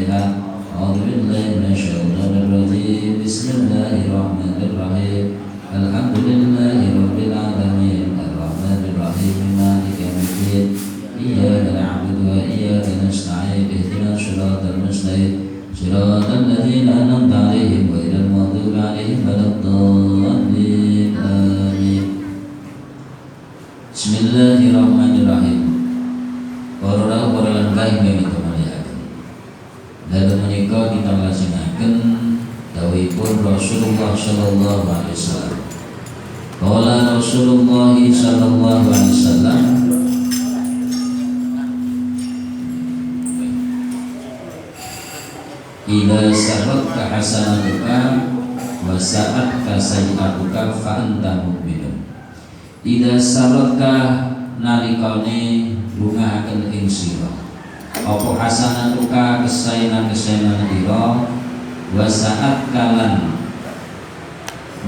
الفاتحة. أعوذ بالله من الشيطان الرجيم. بسم الله الرحمن الرحيم. الحمد لله رب العالمين الرحمن الرحيم مالك يوم الدين. إياك نعبد وإياك نستعين اهدنا الصراط المستقيم صراط الذين أنعمت عليهم غير المغضوب عليهم ولا الضالين آمين. Bismillahirrahmanirrahim. Para langkah ingkang kita muliaken. Dalam menika kita lajengaken dawuhipun Rasulullah sallallahu alaihi wasallam. Qala Rasulullah sallallahu alaihi wasallam, idza sarratka hasanatuka wa sa'atka sayyi'atuka fa anta mu'minun. Idza sarratka nalikane bungahaken ing sira apa hasanatuka kesaenan-kesaenan ira wa sa'atka lan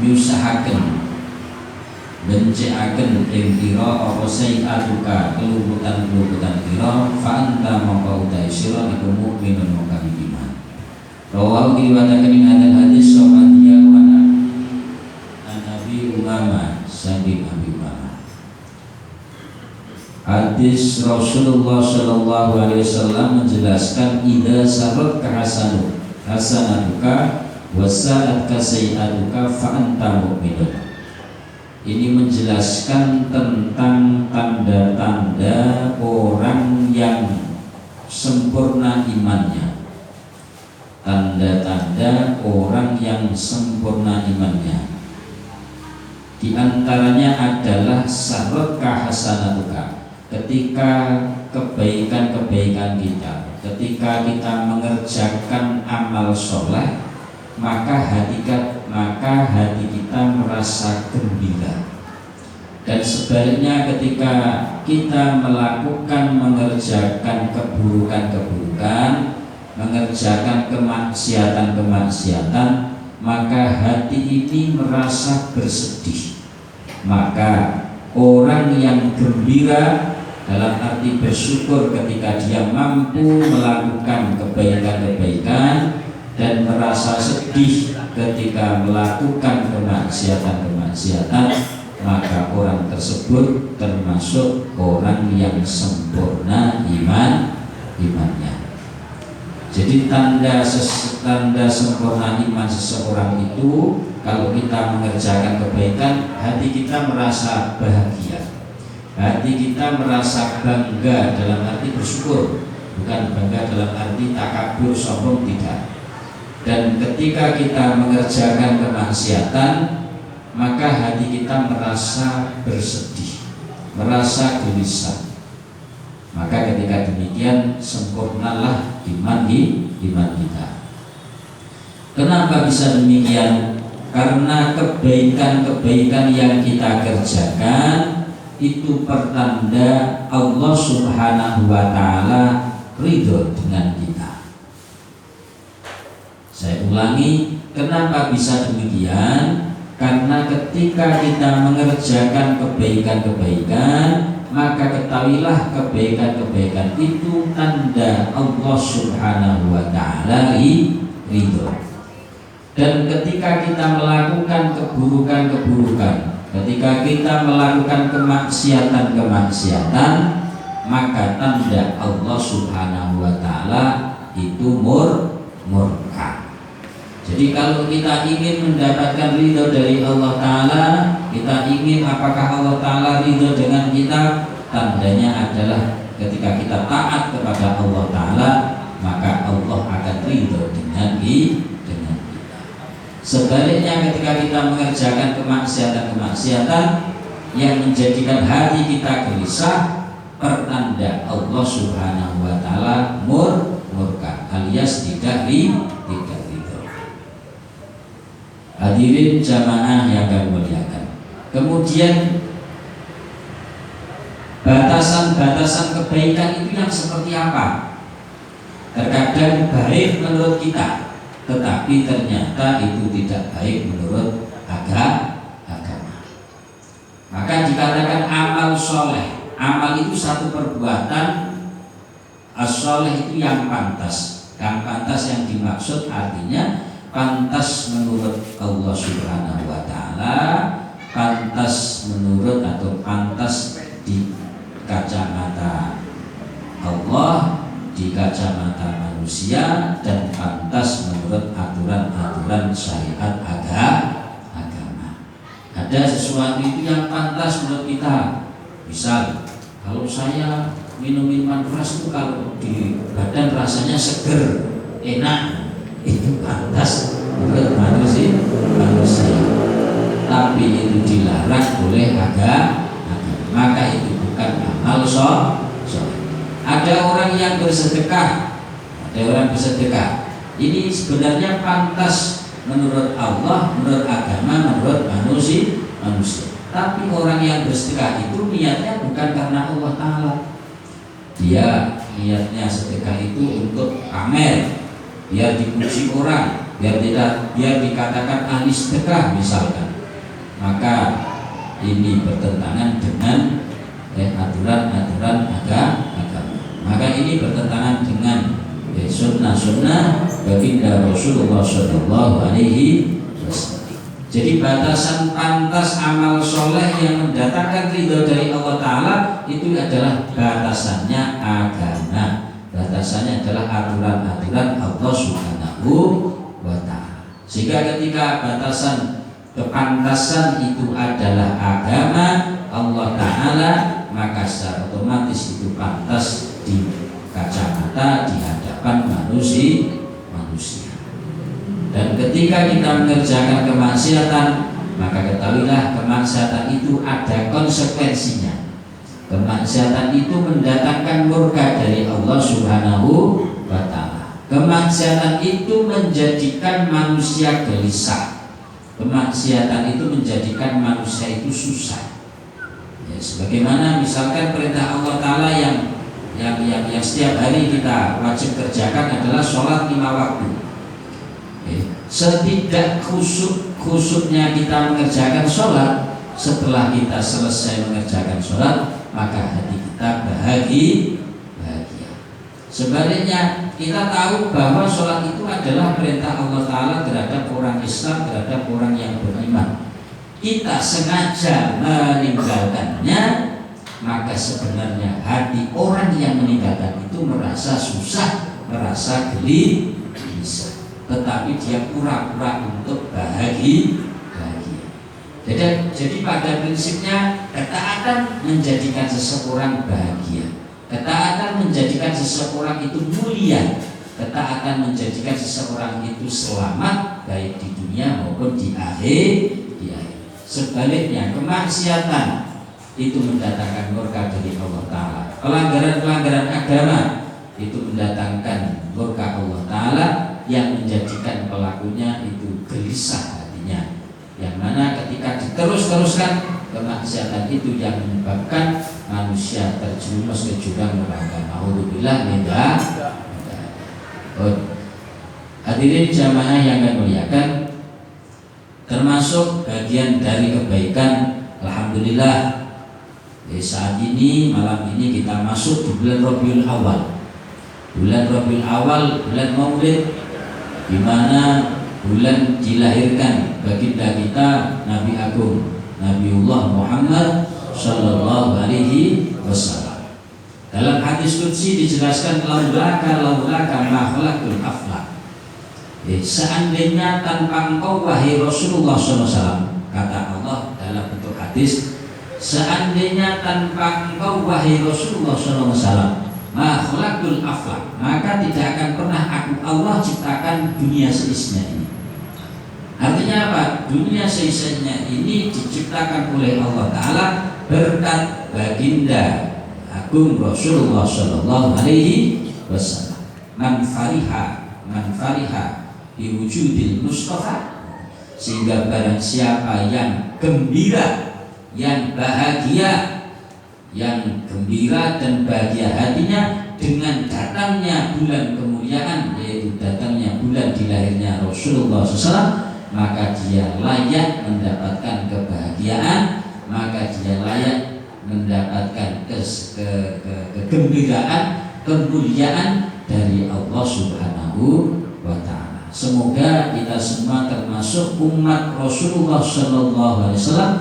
nyusahaken bencikaken ing ira apa sayyi'atuka kelumputan-kelumputan ira fa anta mongko utahe sira iku mukminun mongko iman. Rawahu riwayataken ing hadis sahabat Yawana Nabi Umamah saking Abi Umamah. Hadis Rasulullah sallallahu alaihi wasallam menjelaskan idza sarat hasanatuka wa sa'atka sayyi'atuka fa anta mu'minun. Ini menjelaskan tentang tanda-tanda orang yang sempurna imannya. Tanda-tanda orang yang sempurna imannya, di antaranya adalah sarratka hasanatuka, ketika kebaikan-kebaikan kita, ketika kita mengerjakan amal soleh, maka hati kita merasa gembira. Dan sebaliknya ketika kita mengerjakan keburukan-keburukan, mengerjakan kemaksiatan-kemaksiatan, maka hati ini merasa bersedih. Maka orang yang gembira dalam arti bersyukur ketika dia mampu melakukan kebaikan-kebaikan dan merasa sedih ketika melakukan kemaksiatan-kemaksiatan, maka orang tersebut termasuk orang yang sempurna imannya. Jadi tanda sempurna iman seseorang itu, kalau kita mengerjakan kebaikan, hati kita merasa bahagia, hati kita merasa bangga dalam arti bersyukur, bukan bangga dalam arti takabur sombong, tidak. Dan ketika kita mengerjakan kemaksiatan, maka hati kita merasa bersedih, merasa gelisah. Maka ketika demikian sempurnalah iman kita. Kenapa bisa demikian? Karena kebaikan-kebaikan yang kita kerjakan itu pertanda Allah Subhanahu wa ta'ala ridho dengan kita. Saya ulangi, kenapa bisa demikian? Karena ketika kita mengerjakan kebaikan-kebaikan, maka ketahuilah kebaikan-kebaikan itu tanda Allah Subhanahu wa ta'ala ridho. Dan ketika kita melakukan keburukan-keburukan, ketika kita melakukan kemaksiatan-kemaksiatan, maka tanda Allah Subhanahu wa ta'ala itu murka. Jadi kalau kita ingin mendapatkan ridho dari Allah Ta'ala, kita ingin apakah Allah Ta'ala ridho dengan kita, tandanya adalah ketika kita taat kepada Allah Ta'ala, maka Allah akan ridho dengan kita. Sebaliknya ketika kita mengerjakan kemaksiatan-kemaksiatan yang menjadikan hati kita gelisah, pertanda Allah Subhanahu wa ta'ala murka, alias tidak ridho. Hadirin jamaah yang kami muliakan. Kemudian batasan-batasan kebaikan itu yang seperti apa? Terkadang baik menurut kita, tetapi ternyata itu tidak baik menurut agama. Maka dikatakan amal soleh. Amal itu satu perbuatan as-soleh itu yang pantas. Yang pantas yang dimaksud artinya pantas menurut Allah Subhanahu wa taala, pantas menurut atau pantas di kacamata Allah, di kacamata manusia, dan pantas menurut aturan-aturan syariat agama. Ada sesuatu itu yang pantas menurut kita. Misal, kalau saya minum minuman keras itu kalau di badan rasanya seger, enak, itu pantas menurut manusia. Tapi itu dilarang oleh agama, maka itu bukan amal soleh. Ada orang yang bersedekah, ini sebenarnya pantas menurut Allah, menurut agama, menurut manusia. Tapi orang yang bersedekah itu niatnya bukan karena Allah Ta'ala. Dia niatnya sedekah itu untuk pamer, biar dipuji orang, biar dikatakan ahli sedekah misalkan. Maka ini bertentangan dengan aturan-aturan agama. Maka ini bertentangan dengan sunnah-sunnah baginda Rasulullah Shallallahu Alaihi Wasallam. Jadi batasan pantas amal soleh yang mendatangkan ridho dari Allah Ta'ala itu adalah batasannya agama. Batasannya adalah aturan-aturan Allah Subhanahu wa Ta'ala. Sehingga ketika batasan kepantasan itu adalah agama Allah Ta'ala, maka secara otomatis itu pantas di kacamata di hadapan manusia. Dan ketika kita mengerjakan kemaksiatan, maka ketahuilah kemaksiatan itu ada konsekuensinya. Kemaksiatan itu mendatangkan murka dari Allah Subhanahu wa Ta'ala. Kemaksiatan itu menjadikan manusia gelisah. Kemaksiatan itu menjadikan manusia itu susah. Ya, sebagaimana misalkan perintah Allah Ta'ala yang setiap hari kita wajib kerjakan adalah sholat 5 waktu. Setidak khusyuknya kita mengerjakan sholat, setelah kita selesai mengerjakan sholat, maka hati kita bahagia. Sebaliknya kita tahu bahwa sholat itu adalah perintah Allah Ta'ala terhadap orang Islam, terhadap orang yang beriman. Kita sengaja meninggalkannya, maka sebenarnya hati orang yang meninggalkan itu merasa susah, merasa gelisah. Tetapi dia pura-pura untuk bahagia. Jadi pada prinsipnya ketaatan menjadikan seseorang bahagia. Ketaatan menjadikan seseorang itu mulia. Ketaatan menjadikan seseorang itu selamat baik di dunia maupun di akhir. Sebaliknya kemaksiatan itu mendatangkan murka dari Allah Ta'ala. Pelanggaran-pelanggaran agama itu mendatangkan murka Allah Ta'ala yang menjadikan pelakunya itu gelisah hatinya. Yang mana ketika diterus-teruskan kemaksiatan itu yang menyebabkan manusia terjerumus ke jurang neraka. Nauzubillah min dzalik. Hadirin jamaah yang kami muliakan, termasuk bagian dari kebaikan, alhamdulillah saat ini, malam ini kita masuk di bulan Rabiul Awal. Bulan Rabiul Awal, bulan Maulid, di mana bulan dilahirkan baginda kita Nabi Agung Nabiullah Muhammad Sallallahu Alaihi Wasallam. Dalam hadis qudsi dijelaskan laulaka ma khalaqtul aflak. Seandainya tanpa engkau wahai Rasulullah SAW, kata Allah dalam bentuk hadis, seandainya tanpa engkau wahai Rasulullah SAW, ma khalaqtul aflak, maka tidak akan pernah aku Allah ciptakan dunia seisinya ini. Artinya apa? Dunia seisinya ini diciptakan oleh Allah Ta'ala berkat baginda Agung Rasulullah Sallallahu Alaihi Wasallam. Man fariha biwujudil Mustafa, sehingga barang siapa yang gembira, yang bahagia, yang gembira dan bahagia hatinya dengan datangnya bulan kemuliaan, yaitu datangnya bulan dilahirnya Rasulullah SAW, maka dia layak mendapatkan kebahagiaan, maka dia layak mendapatkan kegembiraan, kemuliaan dari Allah Subhanahu wa Ta'ala. Semoga kita semua termasuk umat Rasulullah Sallallahu Alaihi Wasallam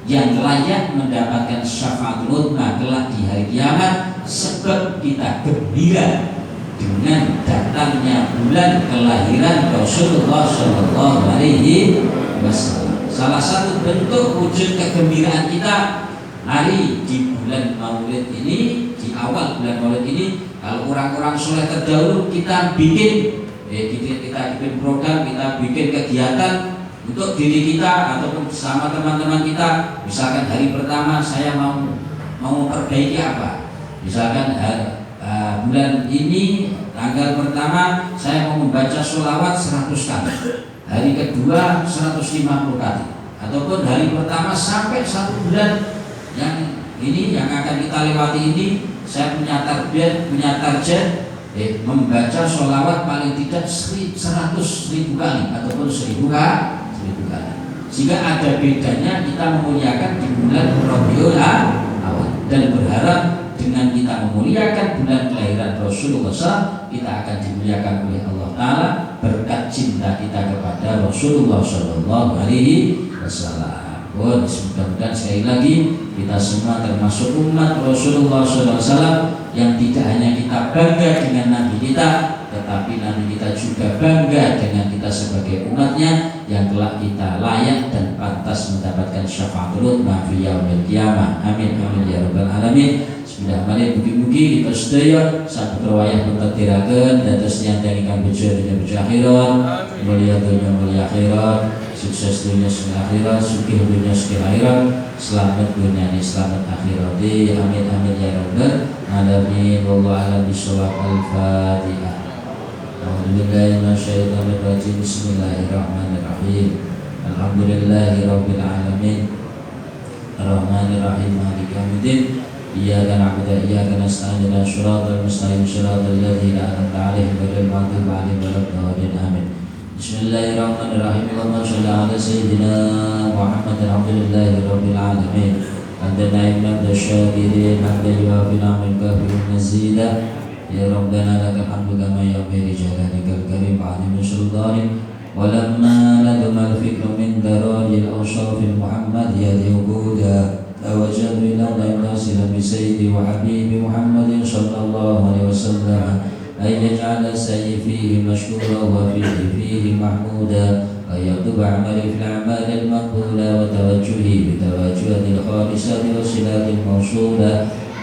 yang layak mendapatkan syafaatul uzma kelak di hari kiamat, sebab kita gembira dengan datangnya bulan kelahiran Rasulullah Sallallahu Alaihi Wasallam. Salah satu bentuk wujud kegembiraan kita hari di bulan Maulid ini, di awal bulan Maulid ini, kalau orang-orang soleh terdahulu kita bikin program, kita bikin kegiatan untuk diri kita ataupun bersama teman-teman kita. Misalkan hari pertama saya mau memperbaiki apa, misalkan bulan ini tanggal pertama saya mau membaca sholawat 100 kali, hari kedua 150 kali, ataupun hari pertama sampai 1 bulan yang akan kita lewati ini saya punya target membaca sholawat paling tidak 100.000 kali ataupun 1.000 kali. Sehingga ada bedanya kita memuliakan di bulan Rabiul Awal, dan berharap dengan kita memuliakan bulan kelahiran Rasulullah SAW, kita akan dimuliakan oleh Allah Ta'ala berkat cinta kita kepada Rasulullah Sallallahu Alaihi Wasallam. Mudah-mudahan sekali lagi kita semua termasuk umat Rasulullah SAW yang tidak hanya kita bangga dengan Nabi kita, tetapi Nabi kita juga bangga dengan kita sebagai umatnya, yang kelak kita layak dan pantas mendapatkan syafaatul uzma fi yaumil qiyamah. Amin amin ya rabbal alamin. Bismillahirrahmanirrahim. Mugi-mugi kita sedaya saged wayah pentadiraken dados nyandang ingkang bejo dunya akhirat, mulia dunya mulia akhirat, sukses dunia akhirat, sugih dunia sugih akhirat, selamat dunia ini selamat akhirat. Amin amin ya rabbal alamin. Wallahu a'lam bishawab. Al-Fatihah. A'udzubillahi minasyaitonir rajim. Bismillahirrahmanirrahim. Alhamdulillahi rabbil alamin. Ar-Rahmanir Rahim. Maliki yaumiddin. Iyyaka na'budu wa iyyaka nasta'in. Ihdinas siratal mustaqim. Siratal ladzina an'amta 'alaihim ghairil maghdubi 'alaihim waladdallin. Amin. Bismillahirrahmanirrahim. Allahumma shalli ala sayyidina Muhammadin alhamdulillahi rabbil alamin. Hamdan na'iman syakirin, hamdan yuwafi ni'mal kafirin mazida. Ya Rabbana lakal hamdu kama yanbaghi li jalalikal karim wa 'azimi sultanik. Walamma laduma al-fikru min darajil awsafil muhammadiyati wuquda tawajjahtu ila nasila bi sayyidi wa habibi Muhammadin sallallahu alaihi wasallam. أن يجعل السعي فيه مشكورا وفيه محمودا، وأن يكتب عملي في الأعمال المقبولة وتوجهي بتوجهات الخالصة والصلات الموصولة.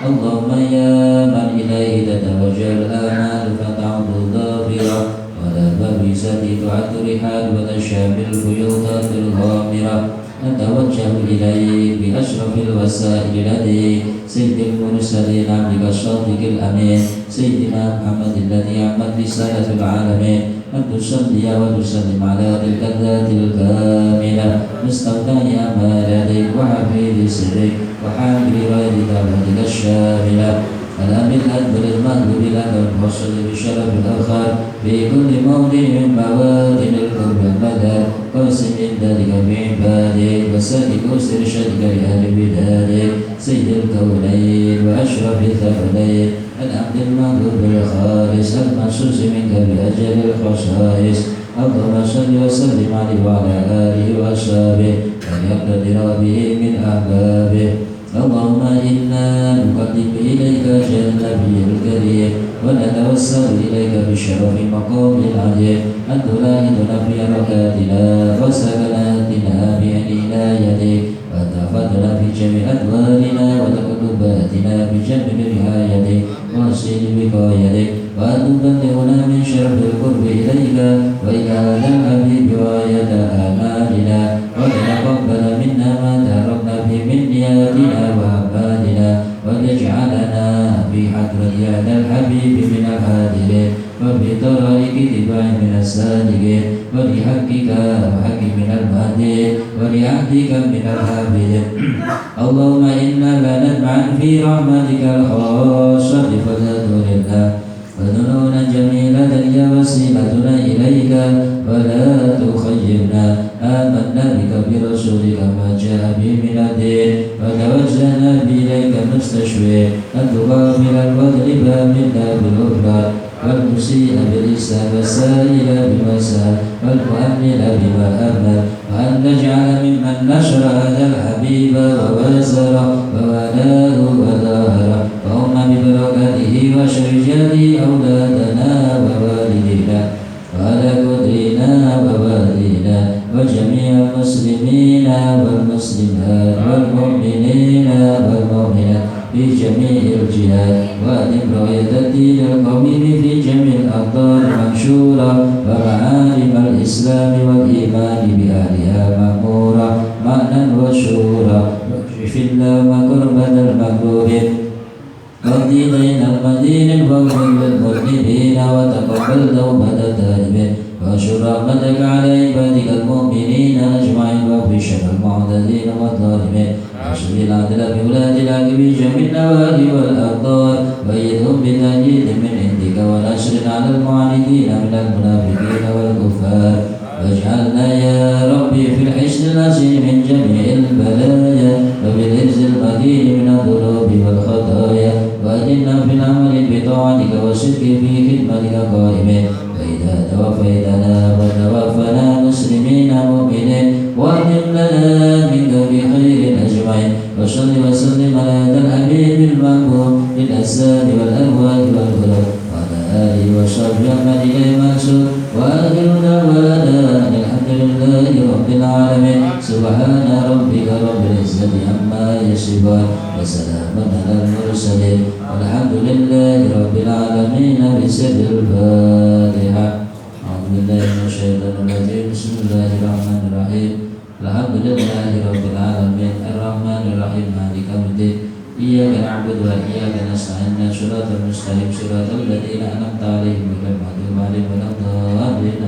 اللهم يا من إليه تتوجه الآمال فتعود ظافرة، ولا بوسة تعد رحال وتشاب الخيوطات الغامرة. نتوجه إليك بأشرف الوسائل لديك سيد المرسلين عبدك الصادق الأمين سيدنا محمد الذي عمت رسالة العالمين، أن تصلي وتسلم على تلك الذات الكاملة مستودع أمال يديك وحفيظ سرك وحامل غير دعوتك الشاملة. الأمين الأكبر المهدو لك الفصل بشرف الأخر في كل موضع من مواطن القرب والمدى، قاسم ذلك بعبادك وسالك واسترشادك لأهل بلادك سيد الكونين وأشرف الثقلين، العبد المغلوب الخالص المخصوص منك بأجل الخصائص. اللهم صل وسلم عليه وعلى آله وأصحابه وليقتدر به من أحبابه. اللهم إنا نقدم إليك جل النبي الكريم ونتوسل إليك بشرف مقام العليم أن تلاهدنا في ركاتنا وسكناتنا بعين عنايتك، وأن تحفظنا في جميع أدوارنا وتقلباتنا بجنب رعايتك وحسن وقايتك، وأن تبلغنا من شرف القرب إليك وإلى هذا الحبيب غاية آمالنا، وتتقبل منا ما تركنا به من نياتنا وأعمالنا، وتجعلنا في حضرة هذا الحبيب من الحاضرين، وفي طرائق اتباع من السالكين، ولحقك وحق من المهدين، ولعهدك من الحامدين. اللهم إنا لا نطمع في رحمتك الخاصة فضل الله وذنوبنا جميلة يا وسيلتنا إليك ولا تخيبنا. آمنا بك برسولك ما جاء به من الدين، وتوجهنا بإليك مستشفين أن تقابل وتغلب منا بالغفران، والمسيء بالإحسان والسائل بما سأل والمؤمن بما أمل وأن تجعل ممن نشر هذا الحبيب ووازر ووالاه وظاهر وهم ببركاته وشرجاله أولادنا ووالدينا وعلى قدرنا ووالدينا وجميع المسلمين والمسلمات والمؤمنين والمؤمنات في جميع الجهات وأدم رؤية الدين القويم في جميع الأقطار منشورة ومعالم الإسلام والإيمان بأهلها مأمورة معنى وشورا واكشف اللهم كربة المكروبين واهدي بين المدين واغفر للمذنبين وتقبل توبة التائبين وانشر رحمتك على عبادك المؤمنين أجمعين واغفر شر المعتدين والظالمين واشف العدل بولاد العقب جميع النوادي والأقطار وأيدهم بتأييد من عندك ونشر على المعاندين من المنافقين والكفار واجعلنا يا ربي في الحسن العظيم من جميع البلايا وبالحفظ المتين من الذنوب والخطايا وأجلنا في العمل بطاعتك والصدق في خدمتك قائمين فإذا توفيتنا وتوفنا مسلمين مؤمنين وأتم لنا منك بخير أجمعين وصل وسلم على هذا الحبيب المحبوب للأجساد والأرواح والقلوب وعلى آله وصحبه أحمدك المنصور وآخر دعوانا أن الحمد لله رب العالمين سبحان ربك رب العزة عما يصفون وسلام على المرسلين والحمد لله رب العالمين بسر الفاتحة. أعوذ بالله من الشيطان الرجيم. بسم الله الرحمن الرحيم. الحمد لله رب العالمين الرحمن الرحيم مالك يوم الدين إياك نعبد وإياك نستعين صراط المستقيم صراط الذين أنعمت عليهم غير المغضوب عليهم ولا الضالين